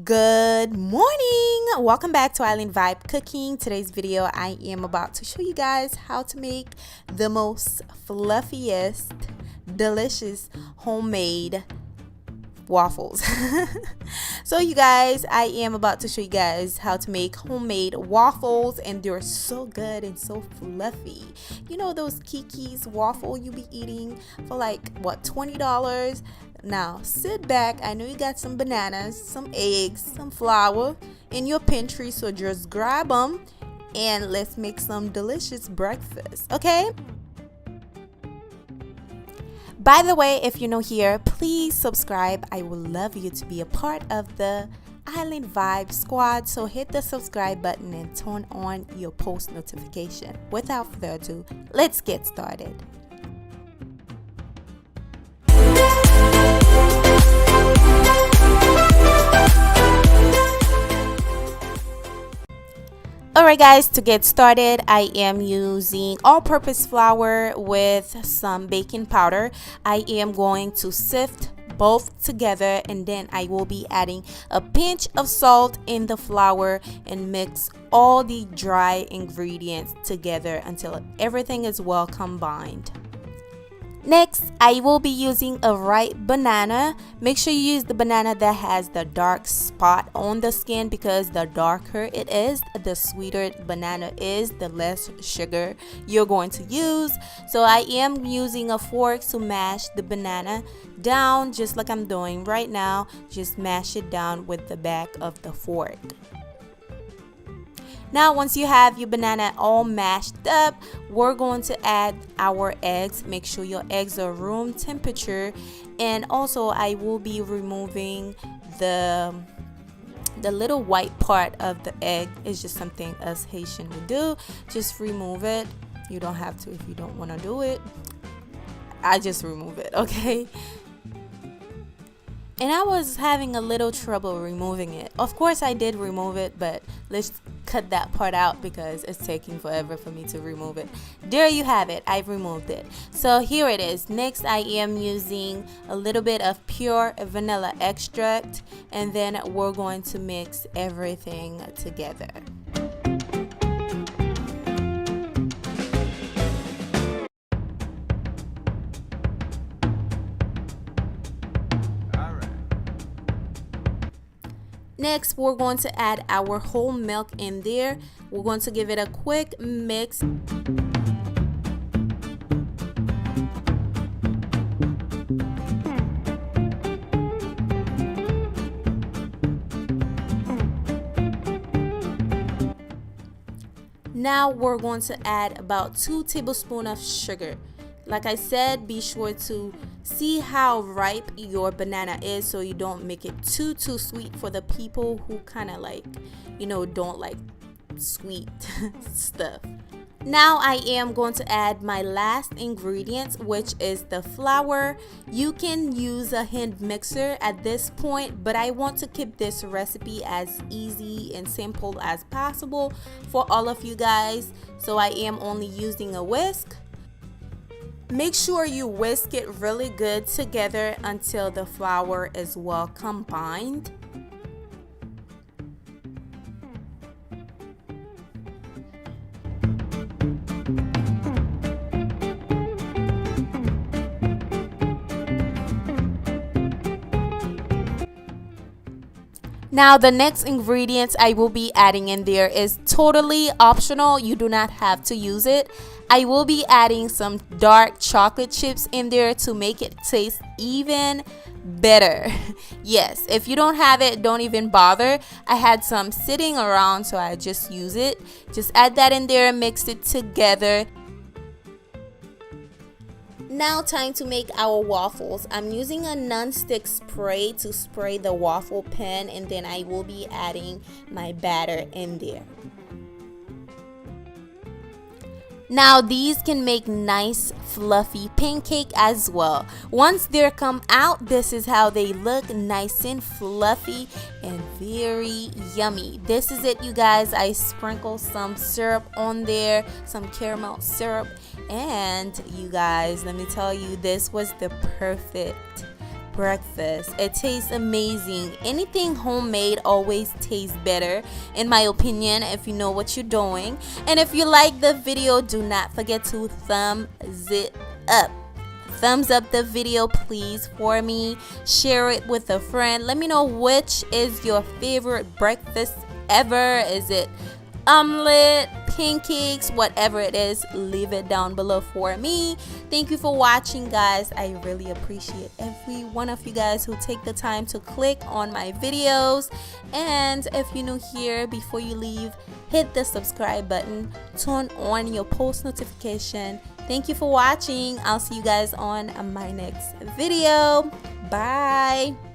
Good morning. Welcome back to Island Vibe Cooking. Today's video I am about to show you guys how to make the most fluffiest, delicious homemade waffles. So you guys, I am about to show you guys how to make homemade waffles, and they're so good and so fluffy. You know those Kiki's waffle you be eating for like what, $20? Now sit back. I know you got some bananas, some eggs, some flour in your pantry, so just grab them and let's make some delicious breakfast, okay? By the way, if you're new here, please subscribe. I would love you to be a part of the Island Vibe squad. So hit the subscribe button and turn on your post notification. Without further ado, let's get started. Alright guys, to get started, I am using all-purpose flour with some baking powder. I am going to sift both together, and then I will be adding a pinch of salt in the flour and mix all the dry ingredients together until everything is well combined. Next, I will be using a ripe banana. Make sure you use the banana that has the dark spot on the skin, because the darker it is, the sweeter the banana is, the less sugar you're going to use. So I am using a fork to mash the banana down just like I'm doing right now. Just mash it down with the back of the fork. Now once you have your banana all mashed up, we're going to add our eggs. Make sure your eggs are room temperature, and also I will be removing the little white part of the egg. It's just something us Haitian would do. Just remove it. You don't have to if you don't want to do it. I just remove it, okay? And I was having a little trouble removing it. Of course I did remove it, but let's cut that part out because it's taking forever for me to remove it. There you have it. I've removed it. So here it is. Next, I am using a little bit of pure vanilla extract, and then we're going to mix everything together. Next, we're going to add our whole milk in there. We're going to give it a quick mix. Now we're going to add about 2 tablespoons of sugar. Like I said, be sure to see how ripe your banana is so you don't make it too sweet for the people who kind of like, you know, don't like sweet stuff. Now I am going to add my last ingredient, which is the flour. You can use a hand mixer at this point, but I want to keep this recipe as easy and simple as possible for all of you guys. So I am only using a whisk. Make sure you whisk it really good together until the flour is well combined. Now the next ingredients I will be adding in there is totally optional. You do not have to use it. I will be adding some dark chocolate chips in there to make it taste even better. Yes, if you don't have it, don't even bother. I had some sitting around, so I just use it. Just add that in there and mix it together. Now time to make our waffles. I'm using a nonstick spray to spray the waffle pan, and then I will be adding my batter in there. Now these can make nice fluffy pancake as well. Once they come out, this is how they look, nice and fluffy and very yummy. This is it, you guys. I sprinkle some syrup on there, some caramel syrup, and you guys, let me tell you, this was the perfect breakfast. It tastes amazing. Anything homemade always tastes better, in my opinion, if you know what you're doing. And if you like the video, do not forget to thumbs it up. Thumbs up the video, please, for me. Share it with a friend. Let me know which is your favorite breakfast ever. Is it omelet, pancakes, whatever it is? Leave it down below for me. Thank you for watching, guys. I really appreciate every one of you guys who take the time to click on my videos. And if you're new here, before you leave, hit the subscribe button, turn on your post notification. Thank you for watching. I'll see you guys on my next video. Bye.